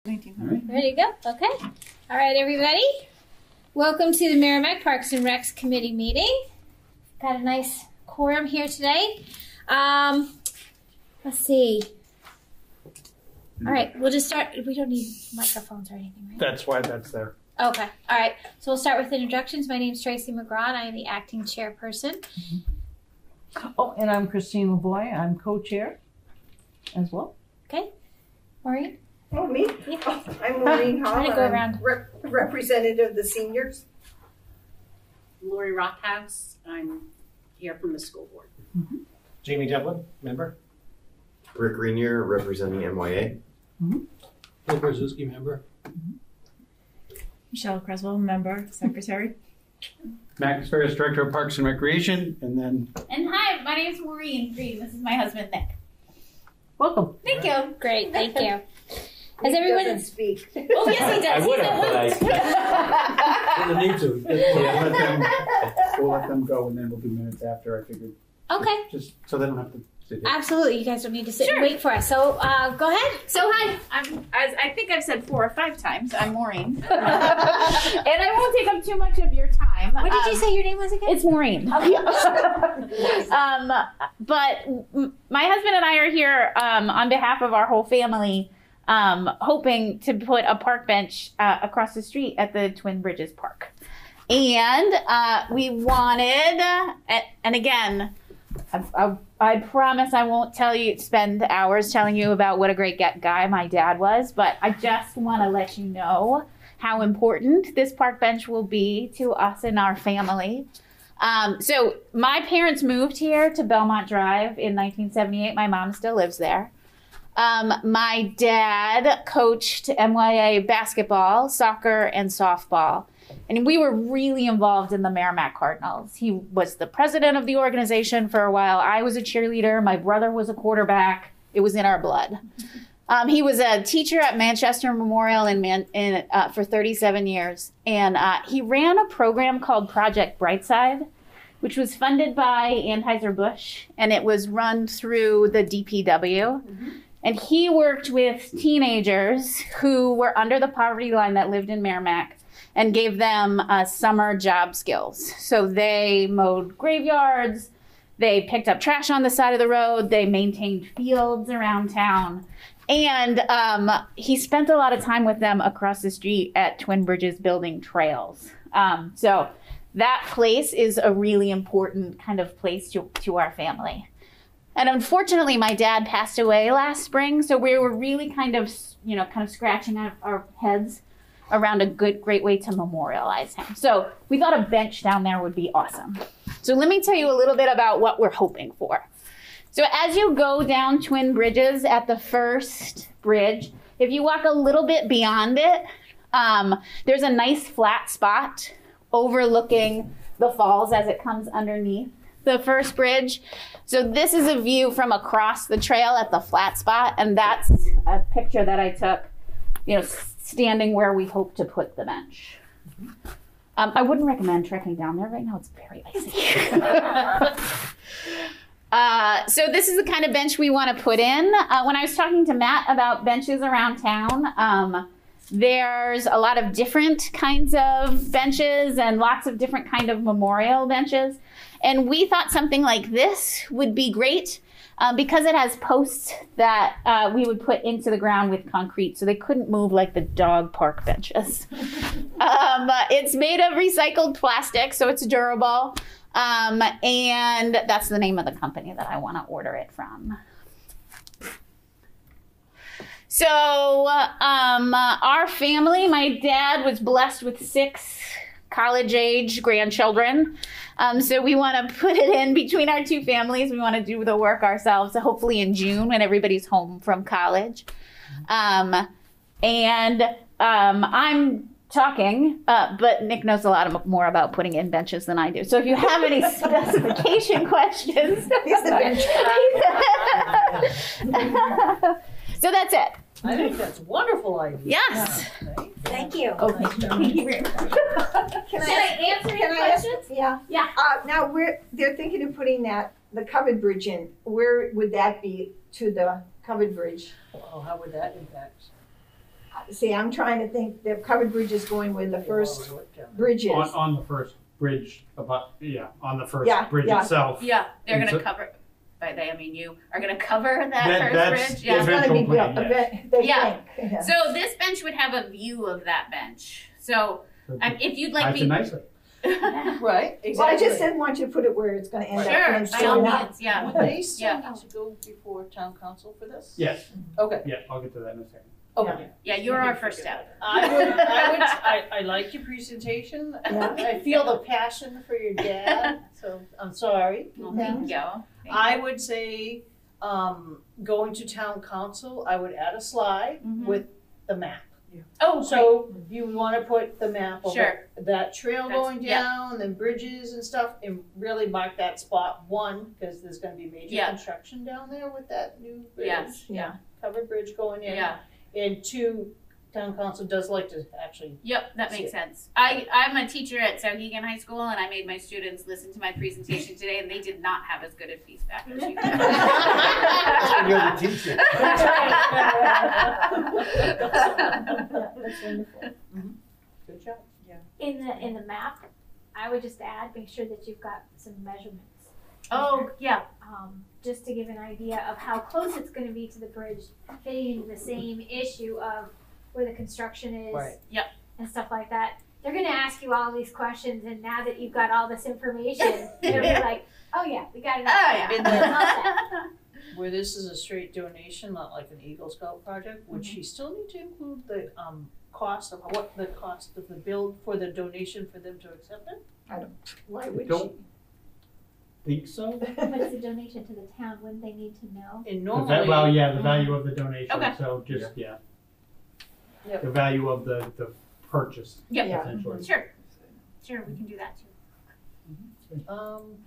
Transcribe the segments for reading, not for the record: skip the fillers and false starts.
Ready to go? Okay. All right, everybody. Welcome to the Merrimack Parks and Recs Committee meeting. Got a nice quorum here today. Let's see. All right, we'll just start. We don't need microphones or anything, right? That's why that's there. Okay. All right. So we'll start with introductions. My name is Tracy McGraw, and I am the acting chairperson. Oh, and I'm Christine LaVoy. I'm co-chair as well. Okay. Maureen? Oh, me? Yeah. Oh, I'm Maureen Hall. I'm gonna go around. Representative of the seniors. Lori Rockhouse. I'm here from the school board. Mm-hmm. Jamie Devlin, member. Rick Grenier, representing MYA. Mm-hmm. Bill Brzezinski, member. Michelle Creswell, member, secretary. Max Ferris, director of Parks and Recreation, and then. And hi, my name is Maureen Green. This is my husband, Nick. Welcome. Thank you. Great. Thank you. He doesn't speak. Oh, yes, he does. I would have, but Didn't need to. We'll let them go, and then we'll do minutes after. I figured. Okay. Just so they don't have to sit here. Absolutely. You guys don't need to sit and wait for us. So go ahead. So hi, I think I've said 4 or 5 times, I'm Maureen. And I won't take up too much of your time. What did you say your name was again? It's Maureen. But my husband and I are here on behalf of our whole family, hoping to put a park bench across the street at the Twin Bridges Park. And we wanted, and again, I promise I won't spend hours telling you about what a great guy my dad was, but I just want to let you know how important this park bench will be to us and our family. So my parents moved here to Belmont Drive in 1978. My mom still lives there. My dad coached MYA basketball, soccer, and softball. And we were really involved in the Merrimack Cardinals. He was the president of the organization for a while. I was a cheerleader. My brother was a quarterback. It was in our blood. He was a teacher at Manchester Memorial for 37 years. And he ran a program called Project Brightside, which was funded by Anheuser-Busch, and it was run through the DPW. Mm-hmm. And he worked with teenagers who were under the poverty line that lived in Merrimack and gave them summer job skills. So they mowed graveyards, they picked up trash on the side of the road, they maintained fields around town. And he spent a lot of time with them across the street at Twin Bridges building trails. So that place is a really important kind of place to our family. And unfortunately, my dad passed away last spring, so we were really kind of scratching our heads around a great way to memorialize him. So we thought a bench down there would be awesome. So let me tell you a little bit about what we're hoping for. So as you go down Twin Bridges at the first bridge, if you walk a little bit beyond it, there's a nice flat spot overlooking the falls as it comes underneath the first bridge. So this is a view from across the trail at the flat spot, and that's a picture that I took, standing where we hope to put the bench. I wouldn't recommend trekking down there right now. It's very icy. So this is the kind of bench we want to put in. When I was talking to Matt about benches around town, there's a lot of different kinds of benches and lots of different kind of memorial benches. And we thought something like this would be great because it has posts that we would put into the ground with concrete so they couldn't move like the dog park benches. It's made of recycled plastic, so it's durable. And that's the name of the company that I want to order it from. So our family, my dad was blessed with 6 college-age grandchildren. So we want to put it in between our 2 families. We want to do the work ourselves, so hopefully in June when everybody's home from college. I'm talking, but Nick knows a lot more about putting in benches than I do. So if you have any specification questions. He's the bench guy. So that's it. I think that's a wonderful idea. Yes. Thank you. Okay. Thank you very much. Can I answer your questions? Yeah. Yeah. Now they're thinking of putting the covered bridge in. Where would that be to the covered bridge? Well, how would that impact? See, I'm trying to think, the covered bridges going where the first bridge is. On the first bridge, on the first Yeah, bridge yeah. itself. Yeah, they're And gonna so- cover, by they, I mean you, are gonna cover that That's first bridge? Yeah. It's gonna be eventual plan, built, yes. they Yeah. think. Yeah. So this bench would have a view of that bench. So if you'd like That's a me. nice way. Right, exactly. Well, I just didn't want you to put it where it's gonna end up Sure, being by all torn up. means, yeah. Would they still Yeah. need to go before town council for this? Yes, Okay, yeah, I'll get to that in a second. okay. Yeah, you're our first step. I liked your presentation. Yeah. I feel the passion for your dad, so I'm sorry. Well, thank you. I would say, going to town council, I would add a slide Mhm. with the map. Oh, So you would wanna put the map of Sure. that trail That's- going yeah. down, and bridges and stuff, and really mark that spot one, cause there's gonna be major Yeah. construction down there with that new bridge. Yes, Yeah. Covered bridge going in. yeah. And two, town council does like to actually, Yep, that makes sense. I'm a teacher at Sauhegan High School, and I made my students listen to my presentation today, and they did not have as good a feedback as you did. You're the teacher. That's wonderful. good job. In the map, I would just add, make sure that you've got some measurements. Oh, yeah, Just to give an idea of how close it's gonna be to the bridge, fitting into the same issue of where the construction is. Right. Yep. And stuff like that. They're gonna ask you all these questions, and now that you've got all this information, they'll be like, oh yeah, we got it. Oh, yeah. In the- Yeah. Where this is a straight donation, not like an Eagle Scout project, would she still need to include the cost of what the cost of the build for the donation for them to accept it? Why would Don't think so. But it's a donation to the town, wouldn't they need to know? And The normally, the value of the donation, Okay. so just, Yep. the value of the purchase, Yep. Yeah. essentially. Sure, we can do that too.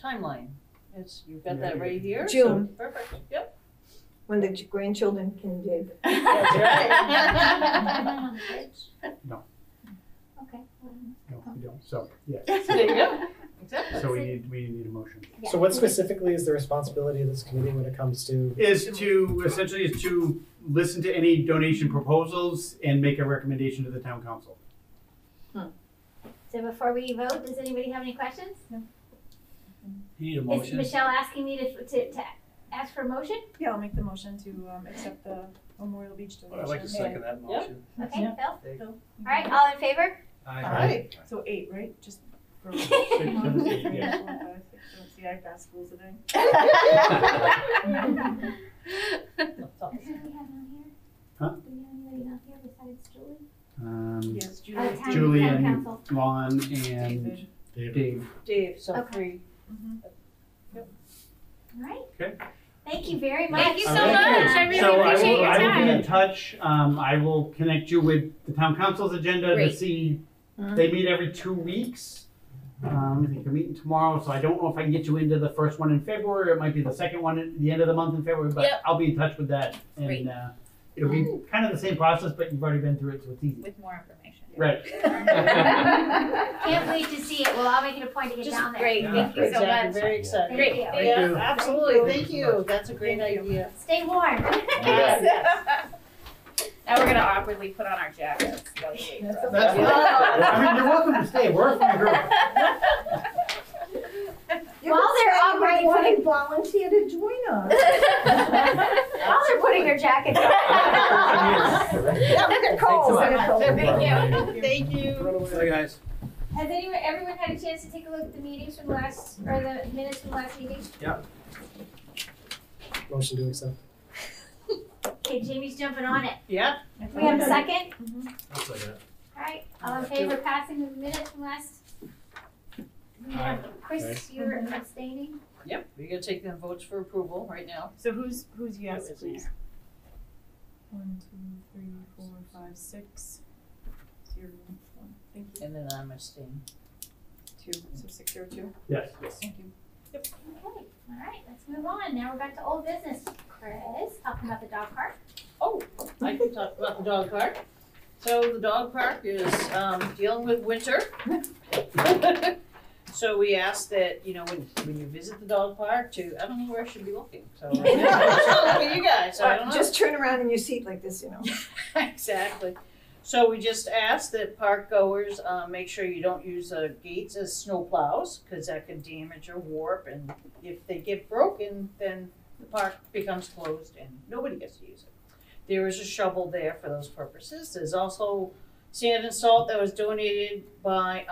timeline, it's, you've got that Yeah. right here. so- June. Perfect, yep. When the grandchildren can dig. That's On the bridge? No. Okay. No, we don't, so, yeah, There you go, exactly. so we need a motion. Yeah. So what specifically is the responsibility of this committee when it comes to? Is to listen to any donation proposals and make a recommendation to the town council. So before we vote, does anybody have any questions? No. You need a Is Michelle asking me to ask for a motion? Yeah, I'll make the motion to accept the Memorial Beach donation. I'd like to second that motion. Okay, Yeah. Phil? All right, all in favor? Alright, So 8, right? Just for. 6, 7, 8, yes. 4, 5, 6, 7. See, I passed school today. Who do we have on here? Huh? Do we have anybody on here besides Julie? Yes, Julie. Town- Julie town and council. Lon and David. Dave. Dave, so Okay. 3. All right. Okay. Thank you very much. Thank you so Okay. much. I really So appreciate your I will be in time. touch. I will connect you with the town council's agenda to Great. see. They meet every 2 weeks. I think they're meeting tomorrow, so I don't know if I can get you into the first one in February. Or it might be the second one at the end of the month in February, but Yep. I'll be in touch with that. Great. And it'll be kind of the same process, but you've already been through it, so it's easy. With more information. Right. Can't wait to see it. We'll all make it a point to get Just down there. great. Thank you so Exactly, much. very excited. Thank you. Great. Yeah, you. absolutely, thank you, that's a great idea. Stay warm. Now we're gonna awkwardly put on our jackets. while we wait for us. That's I mean, you're welcome to stay. We're from your group. You While could they're say you might already want putting- to volunteer to join us. While they're putting their jackets on. Yeah, look at Cole. Look at Cole. Thank you. Thank you. Bye, guys. Has everyone had a chance to take a look at the meetings from last, or the minutes from last meeting? Motion to accept. Okay, Jamie's jumping on it. Yeah. We have a second? I'll second it. All right, all in favor of passing the minutes from last? We have Chris, you're abstaining? Yep, we gotta take them votes for approval right now. So who's yes, Who is please? there? 1, 2, 3, 4, 5, 6, 0, 1. Thank you. And then I'm abstaining. 2. So 6, 0, 2. Yes. Thank you. Okay, all right, let's move on. Now we're back to old business. Chris, talking about the dog park. Oh, I can talk about the dog park. So the dog park is dealing with winter. So we asked that, you know, when you visit the dog park I don't know where I should be looking, so. Look at you guys, I don't know. Just turn around in your seat like this, you know. Exactly. So we just ask that park goers make sure you don't use the gates as snow plows, because that can damage or warp, and if they get broken, then the park becomes closed and nobody gets to use it. There is a shovel there for those purposes. There's also sand and salt that was donated by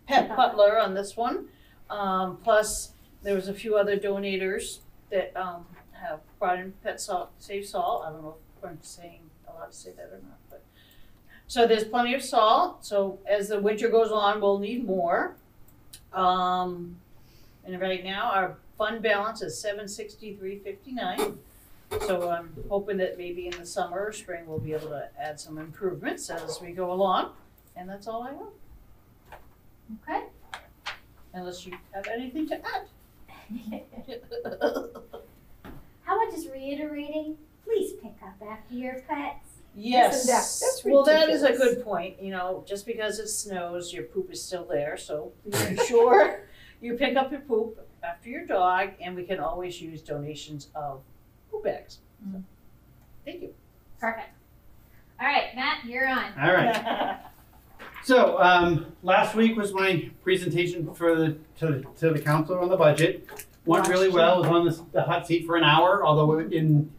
Pat Butler on this one. Plus, there was a few other donators that have brought in pet salt, safe salt. I don't know if I'm allowed to say that or not, but so there's plenty of salt. So as the winter goes on, we'll need more. And right now, our fund balance is $763.59. So I'm hoping that maybe in the summer or spring we'll be able to add some improvements as we go along. And that's all I have. Okay. Unless you have anything to add. How about just reiterating, please pick up after your pets. Yes. That's well, that is a ridiculous. good point. You know, just because it snows, your poop is still there. So please make sure you pick up your poop after your dog, and we can always use donations of poop bags. So, thank you. Perfect. All right, Matt, you're on. All right. So last week was my presentation for to the council on the budget. Went really well. I was on the hot seat for an hour. Although in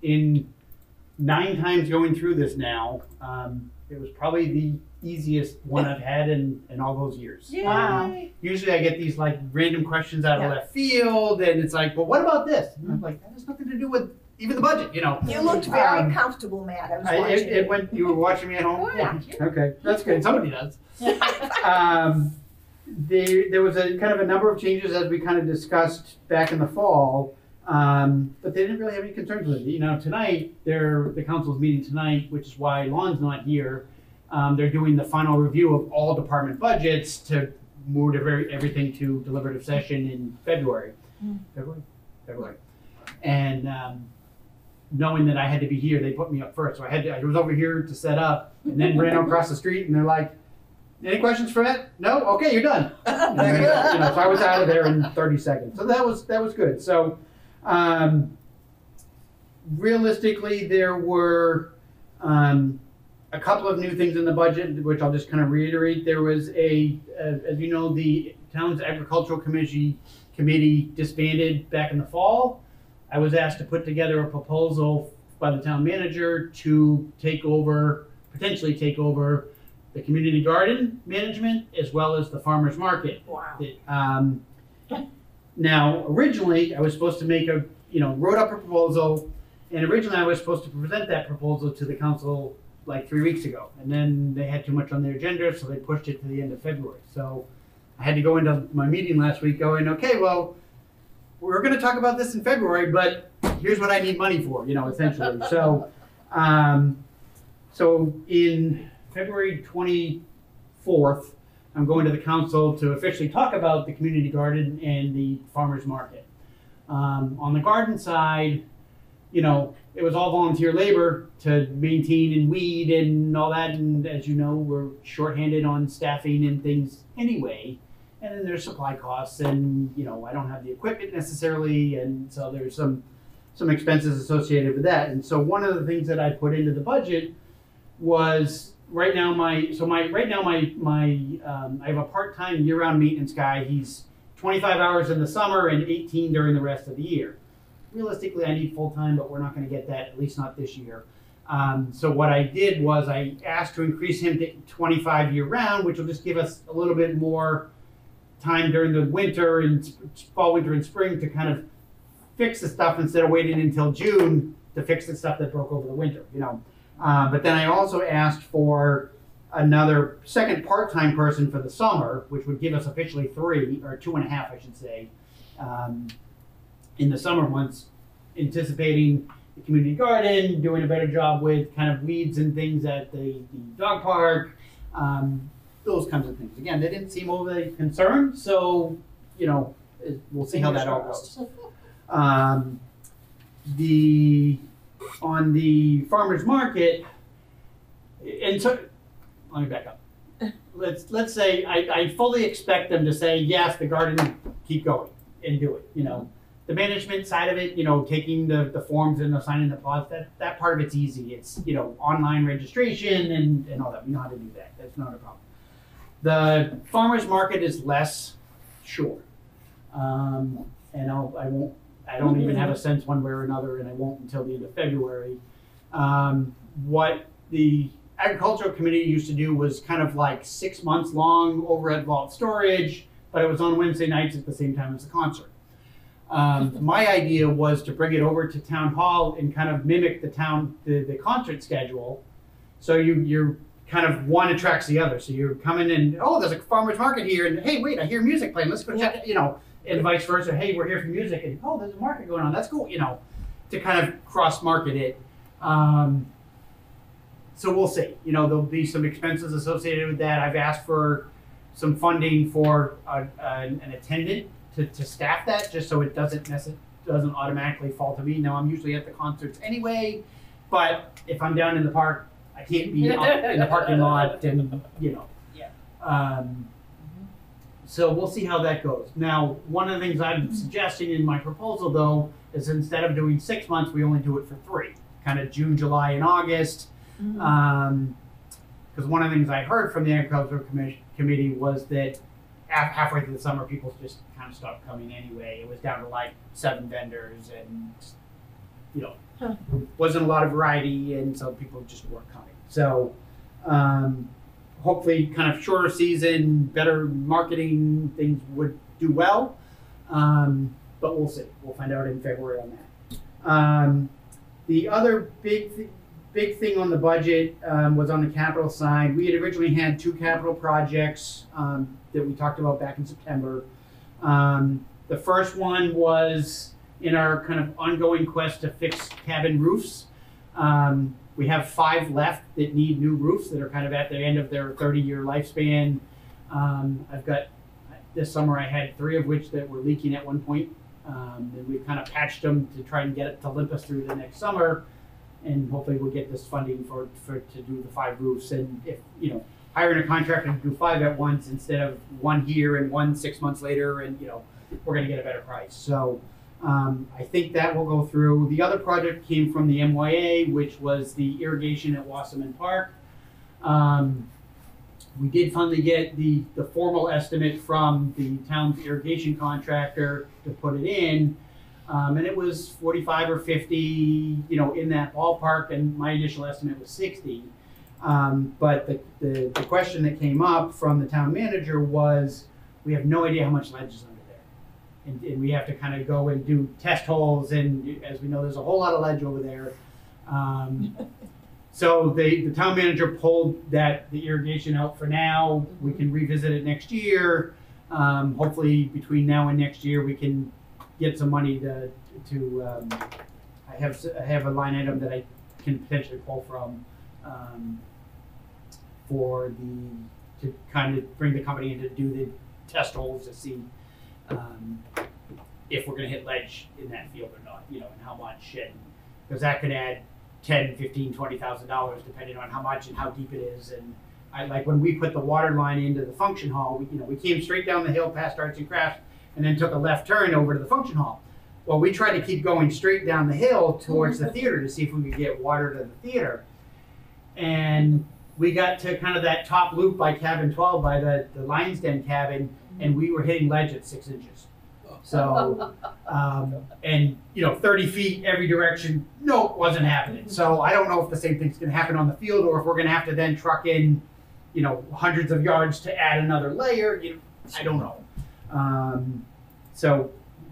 9 times going through this now, it was probably the easiest one I've had in all those years. Yay. Usually I get these like random questions out of left field, and it's like, well, what about this? And I'm like, that has nothing to do with even the budget, you know. You looked very comfortable, Matt. I was watching It went. You were watching me at home. Yeah. Okay, that's good. Somebody does. There was a kind of a number of changes as we kind of discussed back in the fall, but they didn't really have any concerns with it. You know, tonight the council's meeting tonight, which is why Lon's not here. They're doing the final review of all department budgets to move everything to deliberative session in February. February. And knowing that I had to be here, they put me up first. So I was over here to set up, and then ran across the street, and they're like, "Any questions for Matt? No? Okay, you're done." And then, so I was out of there in 30 seconds. So that was good. So realistically, there were a couple of new things in the budget, which I'll just kind of reiterate. There was as you know, the town's agricultural committee disbanded back in the fall. I was asked to put together a proposal by the town manager to potentially take over the community garden management as well as the farmer's market. Wow. Now, originally, I was supposed to wrote up a proposal, and originally I was supposed to present that proposal to the council like 3 weeks ago. And then they had too much on their agenda, so they pushed it to the end of February. So I had to go into my meeting last week going, okay, well, we're going to talk about this in February, but here's what I need money for, essentially. So, so in February 24th, I'm going to the council to officially talk about the community garden and the farmer's market. On the garden side, it was all volunteer labor to maintain and weed and all that. And as you know, we're shorthanded on staffing and things anyway. And then there's supply costs, and I don't have the equipment necessarily, and so there's some expenses associated with that. And so one of the things that I put into the budget was I have a part-time year-round maintenance guy. He's 25 hours in the summer and 18 during the rest of the year. Realistically, I need full-time, but we're not going to get that, at least not this year. So what I did was I asked to increase him to 25 year-round, which will just give us a little bit more time during the winter and fall, winter, and spring to kind of fix the stuff instead of waiting until June to fix the stuff that broke over the winter, But then I also asked for another second part-time person for the summer, which would give us officially 3, or 2.5, I should say, in the summer months, anticipating the community garden, doing a better job with kind of weeds and things at the dog park, those kinds of things. Again, they didn't seem overly concerned, so, we'll see how that all goes. On the farmer's market, and so, let me back up. Let's say I fully expect them to say, yes, the garden, keep going and do it, the management side of it, you know, taking the forms and assigning the plots, that part of it's easy. It's, you know, online registration and all that. We know how to do that. That's not a problem. The farmer's market is less sure. And I don't even have a sense one way or another, and I won't until the end of February. What the agricultural committee used to do was kind of like 6 months long overhead vault storage, but it was on Wednesday nights at the same time as the concert. My idea was to bring it over to town hall and kind of mimic the concert schedule. So you're kind of one attracts the other. So you're coming in, oh, there's a farmer's market here, and hey, wait, I hear music playing. Let's go check it, you know, and vice versa. Hey, we're here for music, and oh, there's a market going on. That's cool, you know, to kind of cross market it. So we'll see. You know, there'll be some expenses associated with that. I've asked for some funding for an attendant to staff that, just so it doesn't automatically fall to me. Now, I'm usually at the concerts anyway, but if I'm down in the park, I can't be up in the parking lot, and you know. Yeah. So we'll see how that goes. Now, one of the things I'm suggesting in my proposal, though, is instead of doing 6 months, we only do it for 3, kind of June, July, and August. Because one of the things I heard from the agricultural committee was that halfway through the summer, people just kind of stopped coming anyway. It was down to like 7 vendors, and you know, wasn't a lot of variety, and so people just weren't coming. So hopefully, kind of shorter season, better marketing, things would do well. But we'll see. We'll find out in February on that. The other big thing on the budget was on the capital side. We had originally had 2 capital projects that we talked about back in September. The first one was in our kind of ongoing quest to fix cabin roofs. We have 5 left that need new roofs that are kind of at the end of their 30-year lifespan. I've got, this summer I had 3 of which that were leaking at one point. And we've kind of patched them to try and get it to limp us through the next summer. And hopefully we'll get this funding to do the 5 roofs. And if, you know, hiring a contractor to do 5 at once instead of 1 here and 1 6 months later, and, you know, we're going to get a better price. So I think that will go through. The other project came from the MYA, which was the irrigation at Wasserman Park. We did finally get the formal estimate from the town's irrigation contractor to put it in. And it was 45 or 50, you know, in that ballpark, and my initial estimate was 60. But the question that came up from the town manager was, we have no idea how much ledge is under there. And we have to kind of go and do test holes, and as we know, there's a whole lot of ledge over there. So the town manager pulled the irrigation out for now. We can revisit it next year. Hopefully between now and next year, we can get some money I have a line item that I can potentially pull from to kind of bring the company in to do the test holes to see if we're going to hit ledge in that field or not, you know, and how much, and because that could add $10,000, $15,000, $20,000 depending on how much and how deep it is. And I, like when we put the water line into the function hall, we came straight down the hill past Arts and Crafts and then took a left turn over to the function hall. Well, we tried to keep going straight down the hill towards the theater to see if we could get water to the theater. And we got to kind of that top loop by cabin 12, by the Lion's Den cabin, and we were hitting ledge at 6 inches. So, and 30 feet every direction, no, it wasn't happening. So I don't know if the same thing's gonna happen on the field, or if we're gonna have to then truck in, hundreds of yards to add another layer. I don't know. So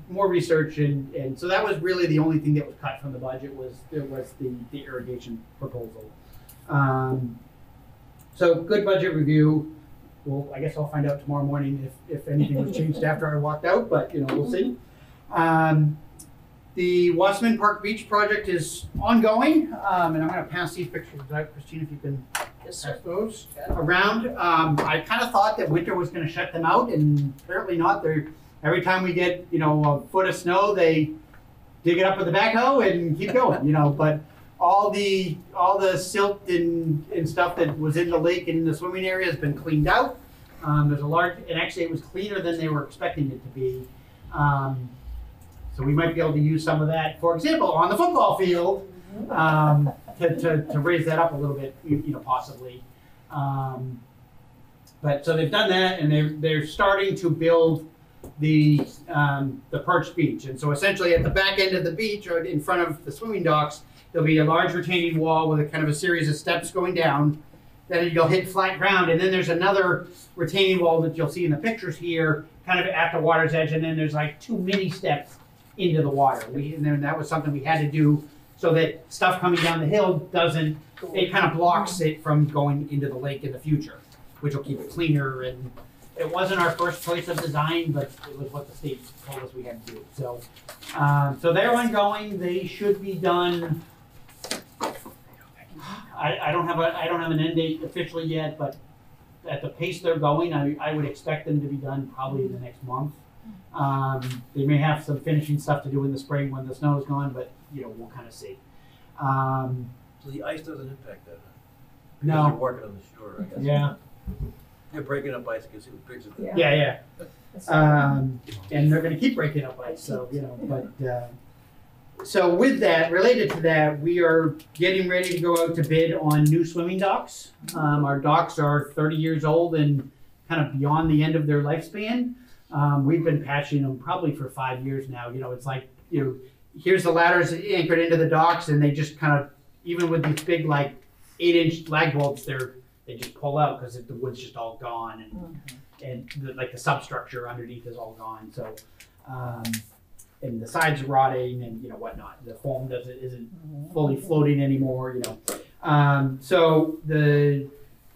more research, and so that was really the only thing that was cut from the budget was the irrigation proposal. So good budget review. Well, I guess I'll find out tomorrow morning if anything was changed after I walked out, but we'll see. The Wasserman Park Beach project is ongoing, and I'm going to pass these pictures out, Christine, if you can pass those around. I kind of thought that winter was going to shut them out, and apparently not. Every time we get a foot of snow, they dig it up with the backhoe and keep going. But all the silt and stuff that was in the lake and in the swimming area has been cleaned out. There's a large, and actually it was cleaner than they were expecting it to be. So we might be able to use some of that, for example, on the football field, to raise that up a little bit, possibly. But so they've done that, and they're starting to build the perched beach. And so essentially at the back end of the beach, or in front of the swimming docks, there'll be a large retaining wall with a kind of a series of steps going down. Then you'll hit flat ground, and then there's another retaining wall that you'll see in the pictures here, kind of at the water's edge, and then there's like 2 mini steps into the water. And then that was something we had to do so that stuff coming down the hill it kind of blocks it from going into the lake in the future, which will keep it cleaner. And it wasn't our first choice of design, but it was what the state told us we had to do. So, so they're ongoing. They should be done. I don't have an end date officially yet, but at the pace they're going, I would expect them to be done probably in the next month. They may have some finishing stuff to do in the spring when the snow is gone, but we'll kind of see. So the ice doesn't impact that, huh? No. Because you're working on the shore, I guess. Yeah. You're breaking up ice, I can see the pictures. Yeah. And they're going to keep breaking up ice, so but. So with that, related to that, we are getting ready to go out to bid on new swimming docks. Our docks are 30 years old and kind of beyond the end of their lifespan. We've been patching them probably for 5 years now. It's like, here's the ladders anchored into the docks, and they just kind of, even with these big like 8-inch lag bolts, they just pull out because the wood's just all gone, and the substructure underneath is all gone. So. And the sides are rotting and whatnot. The foam isn't fully floating anymore. So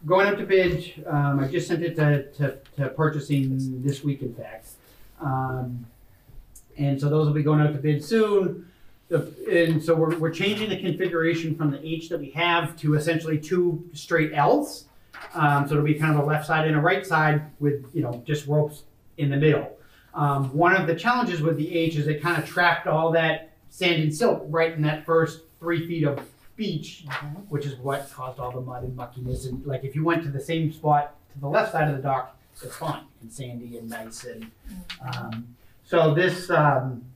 going up to bid. I just sent it to purchasing this week, in fact. And so those will be going out to bid soon. And so we're changing the configuration from the H that we have to essentially 2 straight L's. So it'll be kind of a left side and a right side with just ropes in the middle. One of the challenges with the H is it kind of trapped all that sand and silt right in that first 3 feet of beach, which is what caused all the mud and muckiness. And like if you went to the same spot to the left side of the dock, it's fine and sandy and nice. And so this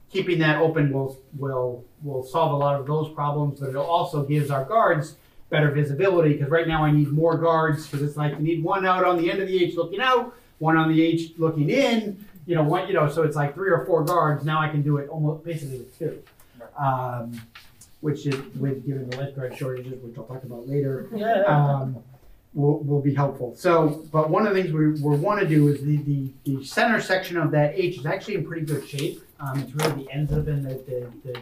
keeping that open will solve a lot of those problems, but it also gives our guards better visibility, because right now I need more guards, because it's like you need one out on the end of the H looking out, one on the H looking in. So it's like 3 or 4 guards. Now I can do it almost basically with 2, which is, given the lifeguard shortages, which I'll talk about later, will be helpful. So, but one of the things we want to do is the center section of that H is actually in pretty good shape. It's really the ends of it and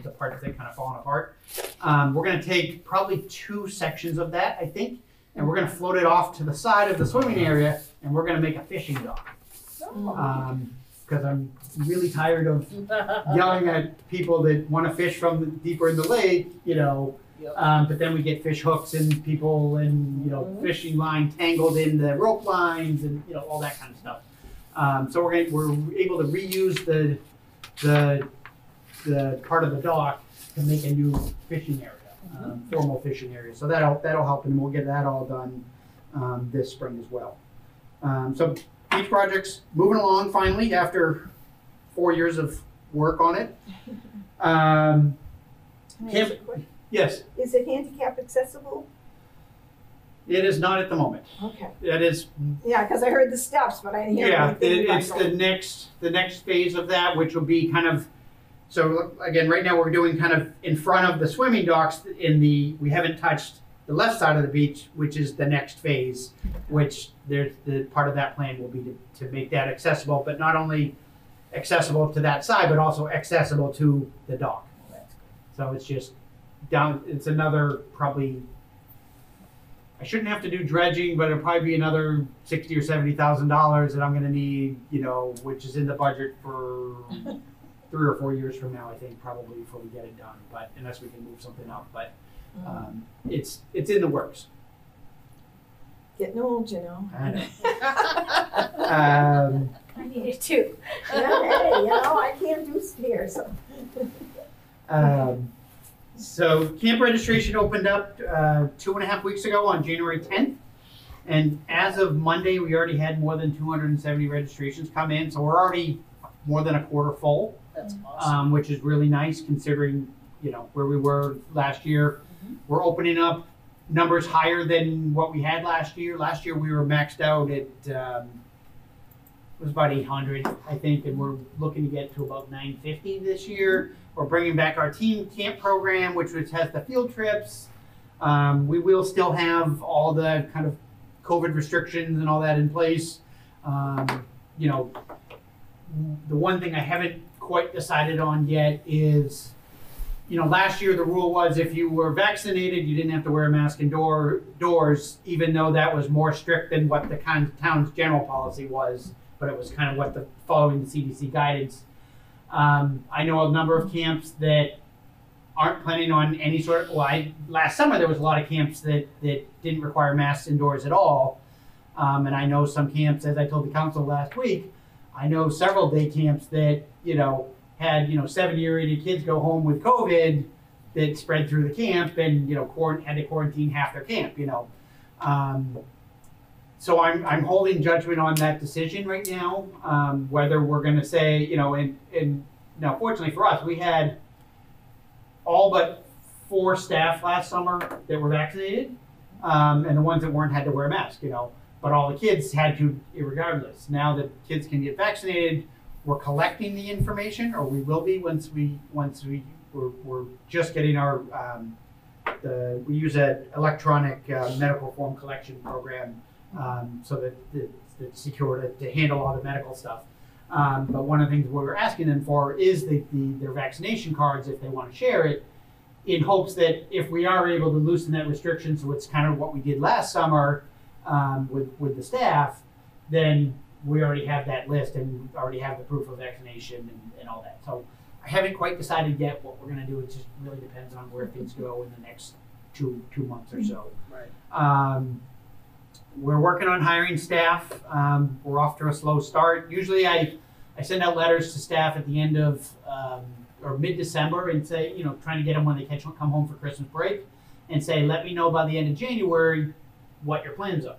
the parts that kind of falling apart. We're going to take probably 2 sections of that, I think, and we're going to float it off to the side of the swimming area, and we're going to make a fishing dock. Because I'm really tired of yelling at people that want to fish from deeper in the lake, but then we get fish hooks and people and, fishing line tangled in the rope lines and, all that kind of stuff. So we're able to reuse the part of the dock to make a new fishing area, formal fishing area. So that'll help, and we'll get that all done this spring as well. So beach project's moving along finally after 4 years of work on it. Yes. Is it handicap accessible? It is not at the moment. Okay. It is. Yeah, because I heard the steps, but I didn't hear anything. It's the next phase of that, which will be kind of. So again, right now we're doing kind of in front of the swimming docks. We haven't touched the left side of the beach, which is the next phase, which the part of that plan will be to make that accessible, but not only accessible to that side, but also accessible to the dock. So it's just down. It's another probably. I shouldn't have to do dredging, but it'll probably be another $60,000 or $70,000 that I'm going to need, which is in the budget for 3 or 4 years from now, I think, probably before we get it done. But unless we can move something up, but it's in the works. Getting old, I know. I need it too. Yeah, hey, I can't do stairs. So camp registration opened up 2.5 weeks ago on January 10th. And as of Monday, we already had more than 270 registrations come in. So we're already more than a quarter full That's awesome. which is really nice considering, where we were last year. We're opening up numbers higher than what we had last year. Last year we were maxed out at, it was about 800, I think, and we're looking to get to about 950 this year. We're bringing back our team camp program, which has the field trips. We will still have all the kind of COVID restrictions and all that in place. The one thing I haven't quite decided on yet is, last year the rule was if you were vaccinated, you didn't have to wear a mask indoors, even though that was more strict than what the town's general policy was, but it was kind of what following the CDC guidance. I know a number of camps that aren't planning on any sort of, last summer there was a lot of camps that didn't require masks indoors at all. And I know some camps, as I told the council last week, I know several day camps that, had, 7-year old kids go home with COVID that spread through the camp and, had to quarantine half their camp, So I'm holding judgment on that decision right now, whether we're going to say, and now fortunately for us, we had all but 4 staff last summer that were vaccinated, and the ones that weren't had to wear a mask, but all the kids had to regardless. Now that kids can get vaccinated, we're collecting the information, or we will be once we're just getting our, we use an electronic medical form collection program, so that it's secure to handle all the medical stuff. But one of the things we're asking them for is their vaccination cards if they want to share it, in hopes that if we are able to loosen that restriction, so it's kind of what we did last summer with the staff, then we already have that list and already have the proof of vaccination and all that. So I haven't quite decided yet what we're going to do. It just really depends on where things go in the next two months or so. Right. We're working on hiring staff. We're off to a slow start. Usually I send out letters to staff at the end of or mid-December and say, trying to get them when they come home for Christmas break, and say, let me know by the end of January what your plans are.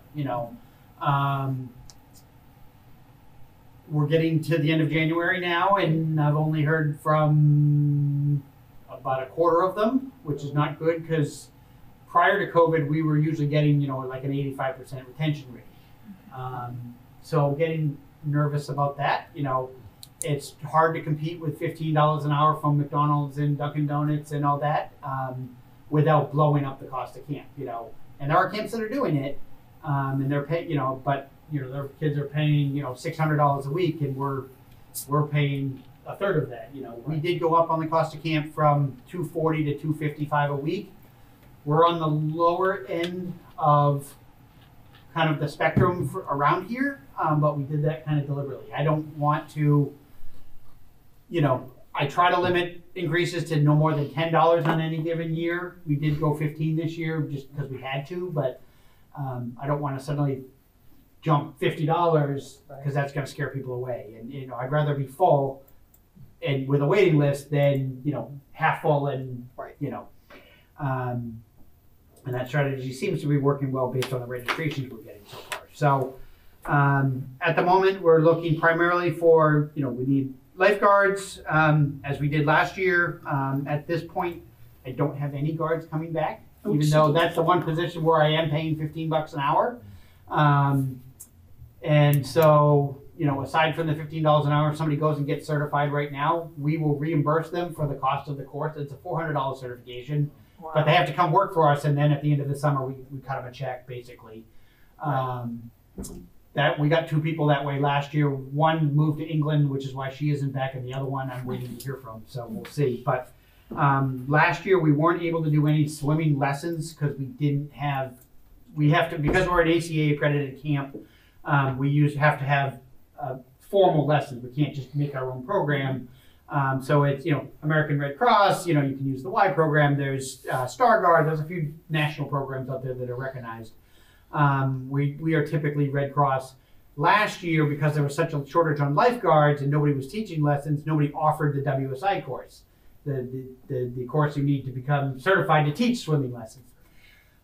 We're getting to the end of January now, and I've only heard from about a quarter of them, which is not good because prior to COVID, we were usually getting, like an 85% retention rate. So getting nervous about that. It's hard to compete with $15 an hour from McDonald's and Dunkin' Donuts and all that without blowing up the cost of camp. And there are camps that are doing it, and they're paying, but their kids are paying, $600 a week, and we're paying a third of that. We did go up on the cost of camp from $240 to $255 a week. We're on the lower end of kind of the spectrum around here, but we did that kind of deliberately. I don't want to, I try to limit increases to no more than $10 on any given year. We did go 15 this year just because we had to, but I don't want to suddenly jump $50 because that's going to scare people away. And I'd rather be full and with a waiting list than half full and and that strategy seems to be working well based on the registrations we're getting so far. So at the moment, we're looking primarily for, we need lifeguards, as we did last year. At this point, I don't have any guards coming back, even though that's the one position where I am paying $15 an hour. And so, aside from the $15 an hour, if somebody goes and gets certified right now, we will reimburse them for the cost of the course. It's a $400 certification. Wow. But they have to come work for us, and then at the end of the summer, we cut them a check, basically. That we got 2 people that way last year. One moved to England, which is why she isn't back, and the other one I'm waiting to hear from, so we'll see. But last year, we weren't able to do any swimming lessons because we have to, because we're an ACA accredited camp, we have to have formal lessons. We can't just make our own program. So it's, American Red Cross, you can use the Y program. There's Star Guard. There's a few national programs out there that are recognized. We are typically Red Cross. Last year, because there was such a shortage on lifeguards and nobody was teaching lessons, nobody offered the WSI course, the course you need to become certified to teach swimming lessons.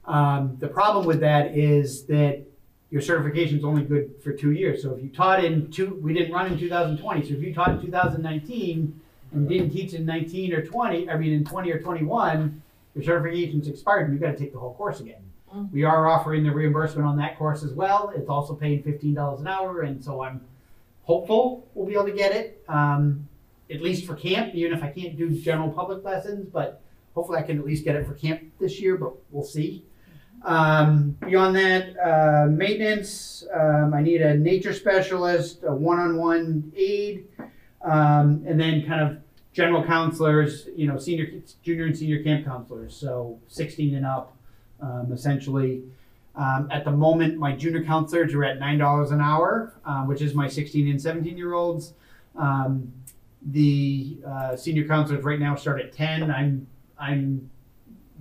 The problem with that is that your certification is only good for 2 years. So if you taught we didn't run in 2020, so if you taught in 2019 and didn't teach in 19 or 20, in 20 or 21, your certification's expired and you've got to take the whole course again. We are offering the reimbursement on that course as well. It's also paying $15 an hour, and so I'm hopeful we'll be able to get it, at least for camp, even if I can't do general public lessons, but hopefully I can at least get it for camp this year, but we'll see. Beyond that, maintenance, I need a nature specialist, a one-on-one aide, and then kind of general counselors, junior and senior camp counselors, so 16 and up, essentially. At the moment, my junior counselors are at $9 an hour, which is my 16 and 17-year-olds. The senior counselors right now start at 10. I'm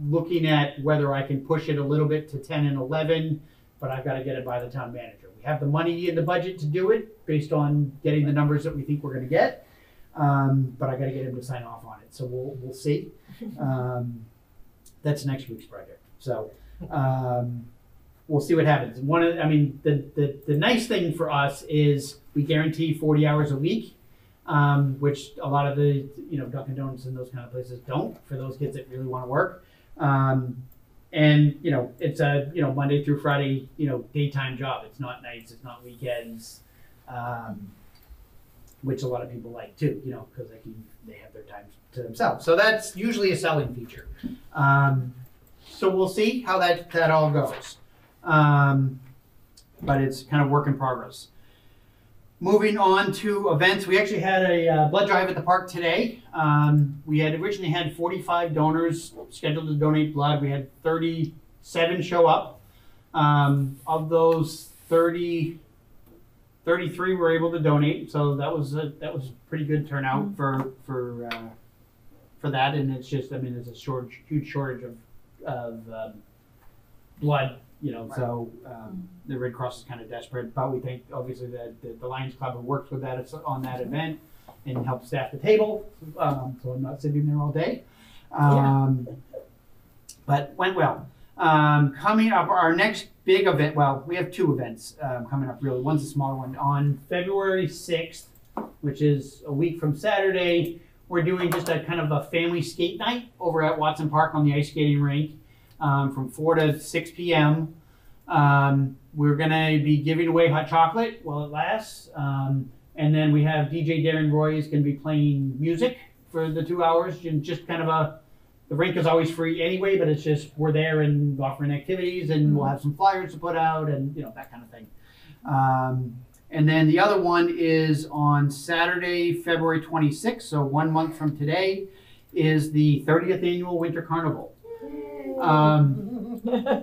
looking at whether I can push it a little bit to 10 and 11, but I've got to get it by the town manager. We have the money in the budget to do it based on getting the numbers that we think we're going to get, but I got to get him to sign off on it. So we'll see. That's next week's project. So we'll see what happens. The nice thing for us is we guarantee 40 hours a week, which a lot of the Dunkin' Donuts and those kind of places don't, for those kids that really want to work. And it's a Monday through Friday daytime job. It's not nights, it's not weekends, which a lot of people like too, because they have their time to themselves. So that's usually a selling feature. So we'll see how that all goes. But it's kind of work in progress. Moving on to events, we actually had a blood drive at the park today. We had originally had 45 donors scheduled to donate blood. We had 37 show up. Of those, 33 were able to donate, so that was a pretty good turnout for that. And it's just, it's a huge shortage of blood. So the Red Cross is kind of desperate, but we think obviously that the Lions Club have worked with that on that event and helped staff the table, so I'm not sitting there all day. But went well. Coming up, our next big event, well, we have two events coming up really. One's a smaller one. On February 6th, which is a week from Saturday, we're doing just a kind of a family skate night over at Watson Park on the ice skating rink. From 4 to 6 p.m. We're going to be giving away hot chocolate while it lasts. And then we have DJ Darren Roy is going to be playing music for the 2 hours. And just kind of the rink is always free anyway, but it's just we're there and offering activities, and we'll have some flyers to put out and that kind of thing. And then the other one is on Saturday, February 26th, so 1 month from today, is the 30th annual Winter Carnival.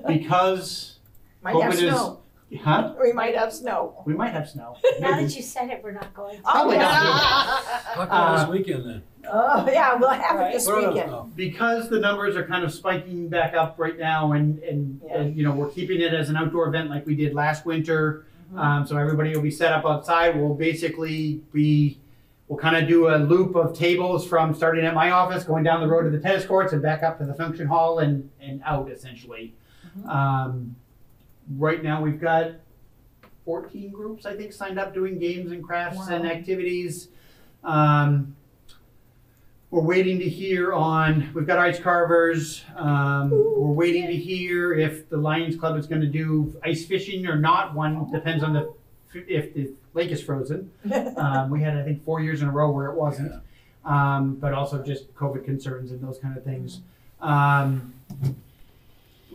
Because might have snow. We might have snow. We might have snow. Now that you said it, we're not going to. Probably not. Talk about this weekend then. Oh yeah, we'll have it this weekend. Because the numbers are kind of spiking back up right now, and we're keeping it as an outdoor event like we did last winter. So everybody will be set up outside. We'll kind of do a loop of tables from starting at my office, going down the road to the tennis courts and back up to the function hall and out essentially. Right now we've got 14 groups, I think, signed up doing games and crafts and activities. We're waiting to hear we've got ice carvers. We're waiting to hear if the Lions Club is going to do ice fishing or not. One depends on if the lake is frozen. We had, I think, 4 years in a row where it wasn't, but also just COVID concerns and those kind of things. And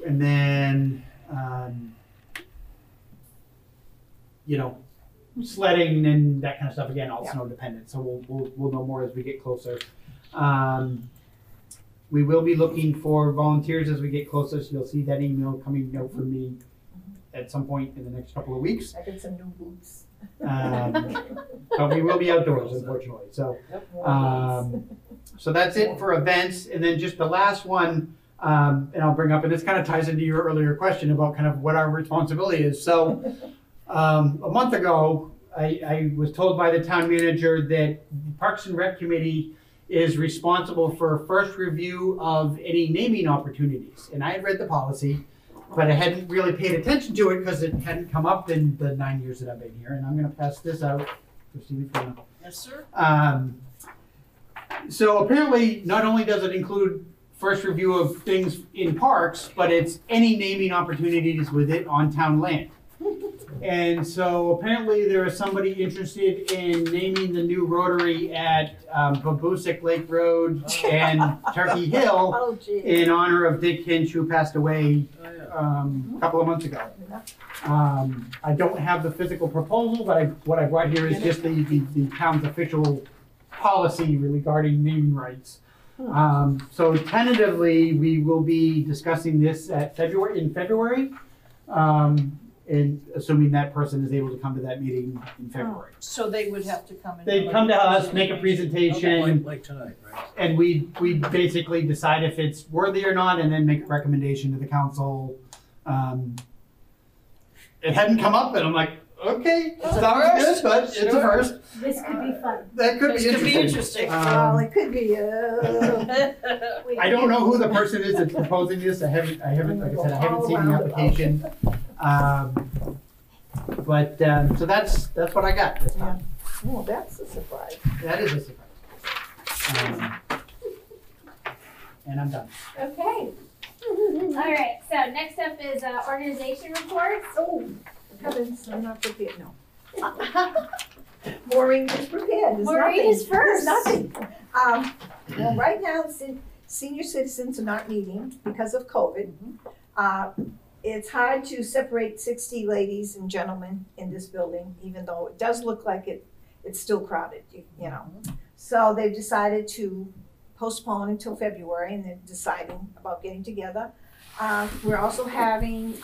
then, sledding and that kind of stuff, again, all snow dependent. So we'll know more as we get closer. We will be looking for volunteers as we get closer, so you'll see that email coming out from me at some point in the next couple of weeks. I did some new boots. But we will be outdoors, unfortunately. So, so that's it for events. And then just the last one, and I'll bring up, and this kind of ties into your earlier question about kind of what our responsibility is. So a month ago, I was told by the town manager that the Parks and Rec Committee is responsible for first review of any naming opportunities. And I had read the policy, but I hadn't really paid attention to it because it hadn't come up in the 9 years that I've been here. And I'm going to pass this out, Christine, if you want. Yes, sir. So apparently, not only does it include first review of things in parks, but it's any naming opportunities with it on town land. And so apparently there is somebody interested in naming the new rotary at Babusick Lake Road and Turkey Hill Oh, gee. in honor of Dick Hinch, who passed away a couple of months ago. I don't have the physical proposal, but what I brought here is just the town's official policy regarding naming rights. So tentatively, we will be discussing this in February, and assuming that person is able to come to that meeting in February. So they would have to come in. They'd come to us, make a presentation, Like tonight, right? and we basically decide if it's worthy or not, and then make a recommendation to the council. It hadn't come up, and I'm like, okay, sounds good, but it's a first. This could be fun. That could This be could be interesting. interesting. Well, it could be, I don't know who the person is that's proposing this. I haven't, like I said, I haven't seen the application. So that's what I got this time. oh, that's a surprise. That is a surprise. And I'm done. Okay. All right, so next up is organization reports. Oh, heavens, I'm not prepared, no. Maureen is prepared. There's Maureen nothing. is first. There's nothing. Well, right now, senior citizens are not meeting because of COVID. It's hard to separate 60 ladies and gentlemen in this building, even though it does look like it's still crowded, you know. So they've decided to postpone until February, and they're deciding about getting together. We're also having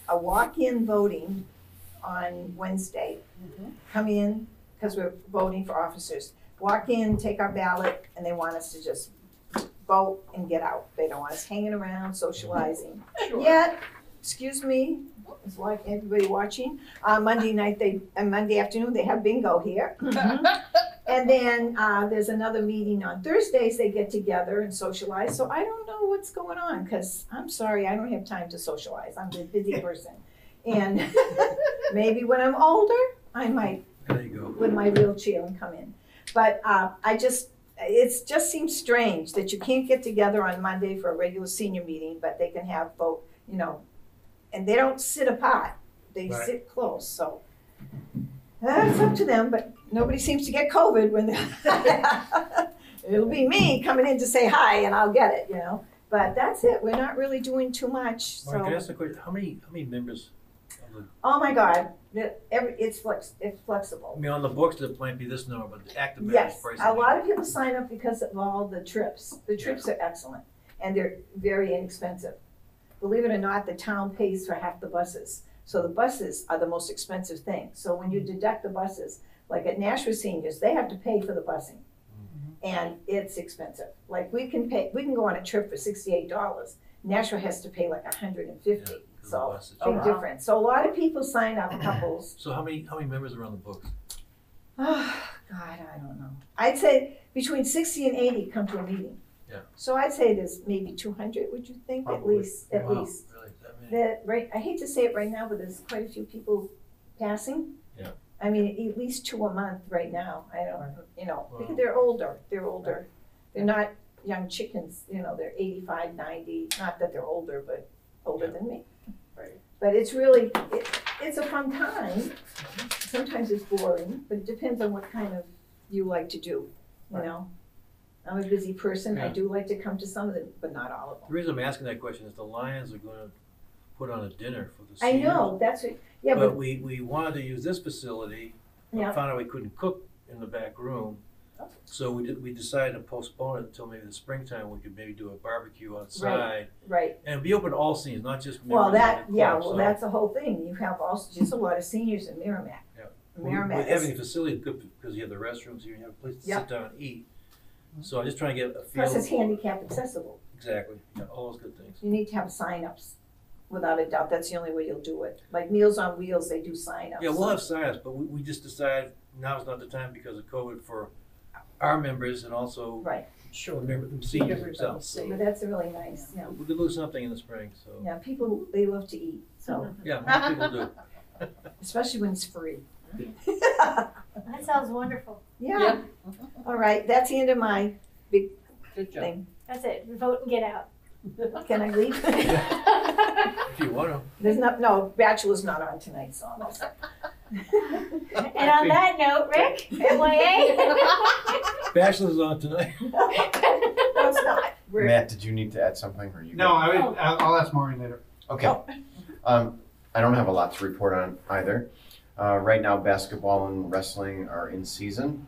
a walk-in voting on Wednesday. Come in, because we're voting for officers. Walk in, take our ballot, and they want us to just vote and get out. They don't want us hanging around, socializing. Sure. Yet, excuse me, it's like everybody watching, Monday afternoon, they have bingo here. And then there's another meeting on Thursdays, they get together and socialize. So I don't know what's going on, because I'm sorry, I don't have time to socialize. I'm a busy person. And maybe when I'm older, I might, There you go. with my wheelchair, and come in. But it just seems strange that you can't get together on Monday for a regular senior meeting, but they can have vote, you know, and they don't sit apart. They Right. sit close, so. It's up to them, but nobody seems to get COVID when it'll be me coming in to say hi and I'll get it, you know. But that's it. We're not really doing too much. Mark, can I So, ask a question? How many members of the, oh my God, it's flexible. I mean, on the books, it might be this number, but the active members Yes, price. a lot of people sign up because of all the trips. The trips are excellent, and they're very inexpensive. Believe it or not, the town pays for half the buses. So the buses are the most expensive thing. So when you deduct the buses, like at Nashua Seniors, they have to pay for the busing. And it's expensive. Like we can go on a trip for $68. Nashua has to pay like $150. So big difference. So a lot of people sign up, couples. So how many members are on the books? Oh, God, I don't know. I'd say between 60 and 80 come to a meeting. Yeah. So I'd say there's maybe 200, would you think? Probably. At least. At Wow, least. really? That many? I hate to say it right now, but there's quite a few people passing. Yeah. I mean, at least 2 a month right now. I don't, you know, Wow. because they're older. They're not young chickens, you know, they're 85, 90. Not that they're older, but older than me. Right. But it's really, it's a fun time. Sometimes it's boring, but it depends on what kind of you like to do, you know? I'm a busy person. I Yeah. do like to come to some of them, but not all of them. The reason I'm asking that question is the Lions are gonna put on a dinner for the I seniors. know, that's what, yeah, But but, we wanted to use this facility, but yeah, found out we couldn't cook in the back room. So we decided to postpone it until maybe the springtime, we could maybe do a barbecue outside. right. And be open to all seniors, not just Well, members of the club, so that's the whole thing. You have also just a lot of seniors in Merrimack. Yeah. Merrimack With having a is, facility, good because you have the restrooms here, you have a place to Yeah. sit down and eat. So I'm just trying to get a feel. plus it's for- handicap accessible. Exactly, yeah, all those good things. You need to have sign-ups, without a doubt. That's the only way you'll do it. Like Meals on Wheels, they do sign-ups. Yeah, we'll have sign-ups, but we just decided now's not the time because of COVID for our members and also Right, for seniors Everybody themselves. So but that's really nice, yeah. we could lose something in the spring, so, Yeah, people, they love to eat, so, yeah, most people do. especially when it's free. That sounds wonderful. Yeah. All right, that's the end of my big Good job. thing. That's it. Vote and get out. Can I leave? If you want to. There's no, Bachelor's not on tonight, so. And on that note, Rick, MYA. Bachelor's on tonight. No, it's not. Matt, did you need to add something, or you? No, I'll ask Maureen later. Okay. I don't have a lot to report on either. Right now, basketball and wrestling are in season,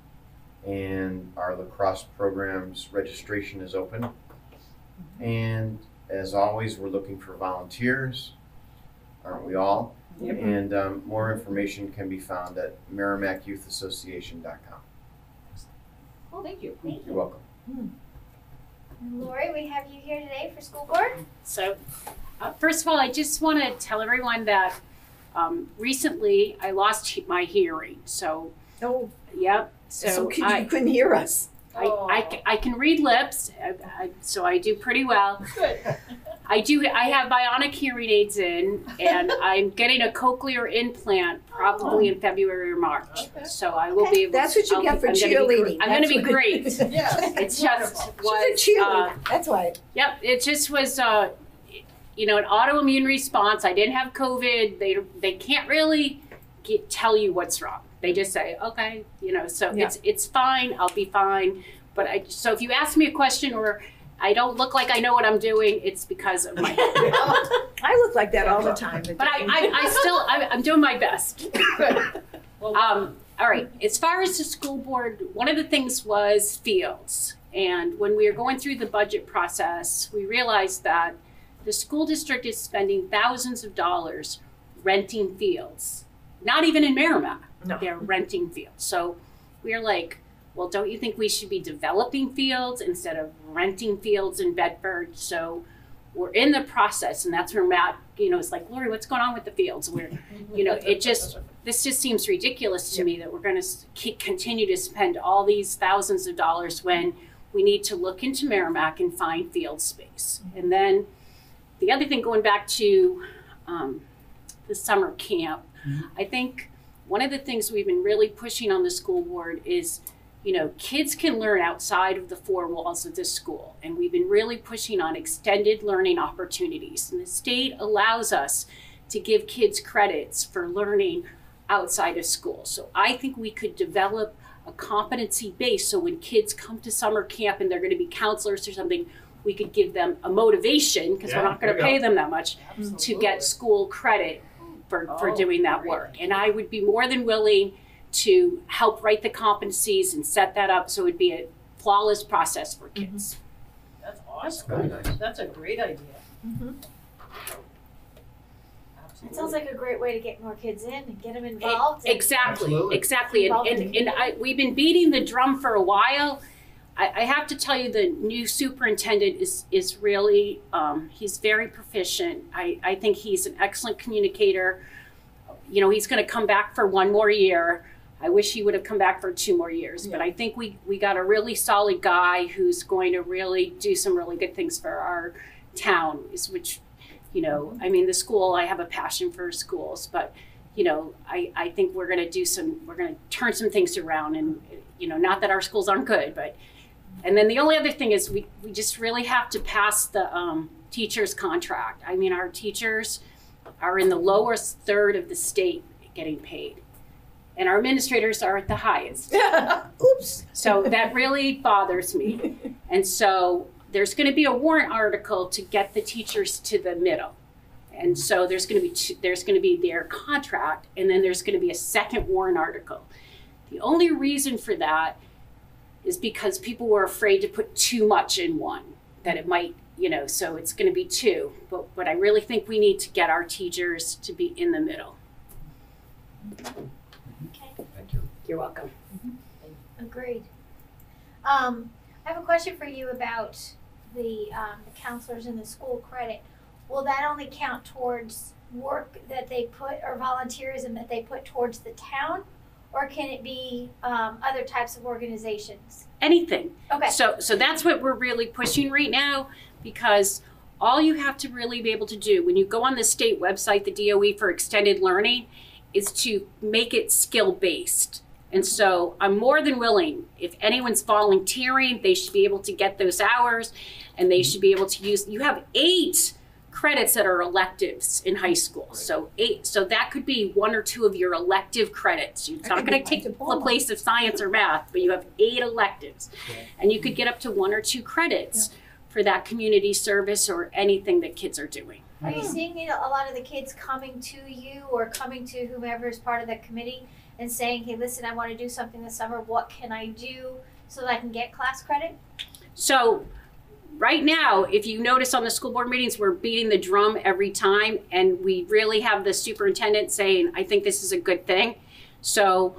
and our lacrosse program's registration is open. And as always, we're looking for volunteers, aren't we all? Yep. And more information can be found at merrimackyouthassociation.com. Well, thank you. You're welcome. And Lori, we have you here today for school board. So, first of all, I just want to tell everyone that recently I lost my hearing. So, Oh, yep. so you couldn't hear us. I can read lips, so I do pretty well. Good. I have bionic hearing aids in, and I'm getting a cochlear implant probably in February or March. Okay. So I will be able. That's what you get for I'm gonna be cheerleading. I'm going to be That's what- great. Yeah. It's just was. She's a cheerleader. That's why. Yep, it just was, an autoimmune response. I didn't have COVID. They can't really tell you what's wrong. They just say, okay, so Yeah. it's fine. I'll be fine. But so if you ask me a question or I don't look like I know what I'm doing, it's because of my. I look like that all the time. But I'm doing my best. All right. As far as the school board, one of the things was fields. And when we were going through the budget process, we realized that the school district is spending thousands of dollars renting fields. Not even in Merrimack. No. They're renting fields. So we're like, well, don't you think we should be developing fields instead of renting fields in Bedford? So we're in the process, and that's where Matt, is like, Lori, what's going on with the fields? We're, this just seems ridiculous to me that we're going to continue to spend all these thousands of dollars when we need to look into Merrimack and find field space. And then the other thing, going back to the summer camp, I think one of the things we've been really pushing on the school board is, kids can learn outside of the four walls of the school. And we've been really pushing on extended learning opportunities. And the state allows us to give kids credits for learning outside of school. So I think we could develop a competency base so when kids come to summer camp and they're going to be counselors or something, we could give them a motivation, because we're not going to pay them that much, to get school credit for doing that work. And I would be more than willing to help write the competencies and set that up so it would be a flawless process for kids. That's awesome. Very nice. That's a great idea. It sounds like a great way to get more kids in and get them involved. Exactly. Involved in And we've been beating the drum for a while. I have to tell you, the new superintendent is really, he's very proficient. I think he's an excellent communicator. He's going to come back for one more year. I wish he would have come back for 2 more years, but I think we got a really solid guy who's going to really do some really good things for our town, which, the school, I have a passion for schools, but, I think we're going to turn some things around, and, not that our schools aren't good, but, and then the only other thing is we just really have to pass the teachers' contract. Our teachers are in the lowest third of the state getting paid. And our administrators are at the highest. Oops. So that really bothers me. And so there's going to be a warrant article to get the teachers to the middle. And so there's going to be their contract, and then there's going to be a second warrant article. The only reason for that is because people were afraid to put too much in one, that it might, so it's going to be 2. But I really think we need to get our teachers to be in the middle. Okay. Thank you. You're welcome. Agreed. I have a question for you about the counselors and the school credit. Will that only count towards work that they put, or volunteerism that they put towards the town? Or can it be other types of organizations? Anything. Okay. So that's what we're really pushing right now, because all you have to really be able to do when you go on the state website, the DOE for extended learning, is to make it skill-based. And so I'm more than willing, if anyone's volunteering, they should be able to get those hours and they should be able to use, you have 8 credits that are electives in high school. So 8, so that could be 1 or 2 of your elective credits. It's not going to take the place of science or math, but you have 8 electives. And you could get up to 1 or 2 credits for that community service or anything that kids are doing. Are you seeing a lot of the kids coming to you or coming to whomever is part of the committee and saying, hey, listen, I want to do something this summer. What can I do so that I can get class credit? So right now, if you notice on the school board meetings, we're beating the drum every time, and we really have the superintendent saying, I think this is a good thing. So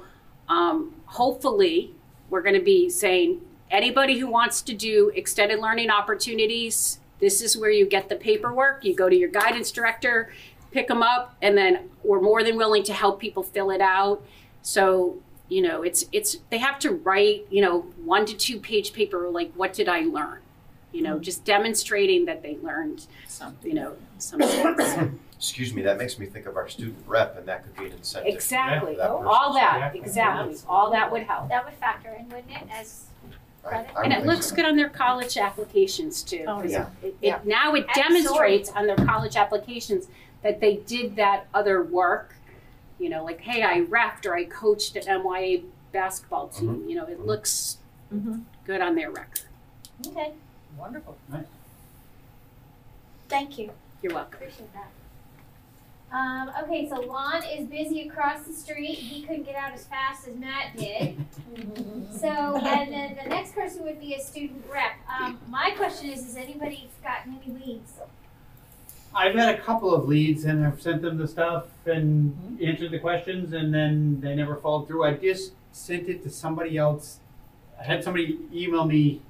hopefully we're going to be saying, anybody who wants to do extended learning opportunities, this is where you get the paperwork. You go to your guidance director, pick them up, and then we're more than willing to help people fill it out. So, you know, it's they have to write, you know, 1 to 2 page paper, like, what did I learn? You know, just demonstrating that they learned something, you know, some things. Excuse me, that makes me think of our student rep, and that could be an incentive. Exactly. for that person. All that, exactly. All that would help. That would factor in, wouldn't it, as credit? I And would it think looks so. good on their college applications too. Oh, 'cause yeah. Now it demonstrates on their college applications that they did that other work. You know, like, hey, I reffed or I coached an MYA basketball team. You know, it looks good on their record. Okay, Wonderful. thank you. You're welcome. Appreciate that. Okay, so Lon is busy across the street. He couldn't get out as fast as Matt did. So, and then the next person would be a student rep. My question is anybody gotten any leads? I've had a couple of leads and I've sent them the stuff and answered the questions, and then they never followed through. I just sent it to somebody else. I had somebody email me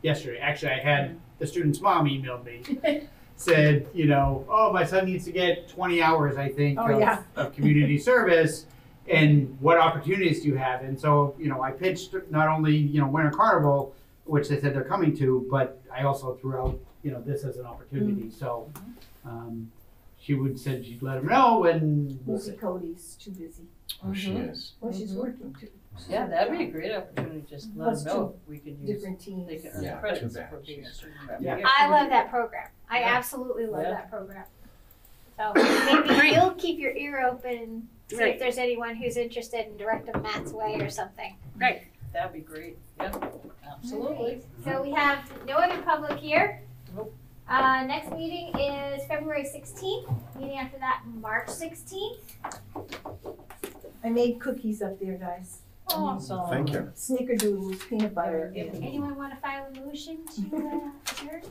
yesterday. Actually, I had the student's mom emailed me. Said, you know, oh, my son needs to get 20 hours, I think, of community service, and what opportunities do you have? And so, you know, I pitched not only, you know, Winter Carnival, which they said they're coming to, but I also threw out, you know, this as an opportunity. So she said she'd let him know, and we'll see. Cody's too busy. Oh, she is. Well, she's working too. Yeah, that'd be a great opportunity, just let Plus them know if we could use, Different teams. they can earn Yeah, credits too for bad. being a student rep. Yeah. I love that program. I Yeah. absolutely love Yeah. that program. So maybe you'll keep your ear open and see Right. if there's anyone who's interested and direct them Matt's way or something. Right. That'd be great, yeah, absolutely. Alright, so we have no other public here. Nope. Next meeting is February 16th. Meeting after that, March 16th. I made cookies up there, guys. Oh, So, Thank you. Snickerdoodles, peanut butter. anyone want to file a motion to adjourn?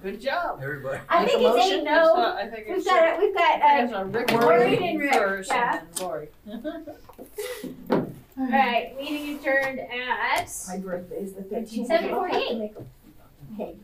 Good job. Everybody. I Make think a it's motion? 8-0. I think We've it's got Rick Lori and Rick, first yeah. and then Lori. All right, meeting adjourned at My birthday is the 13th. 7:48. Hey.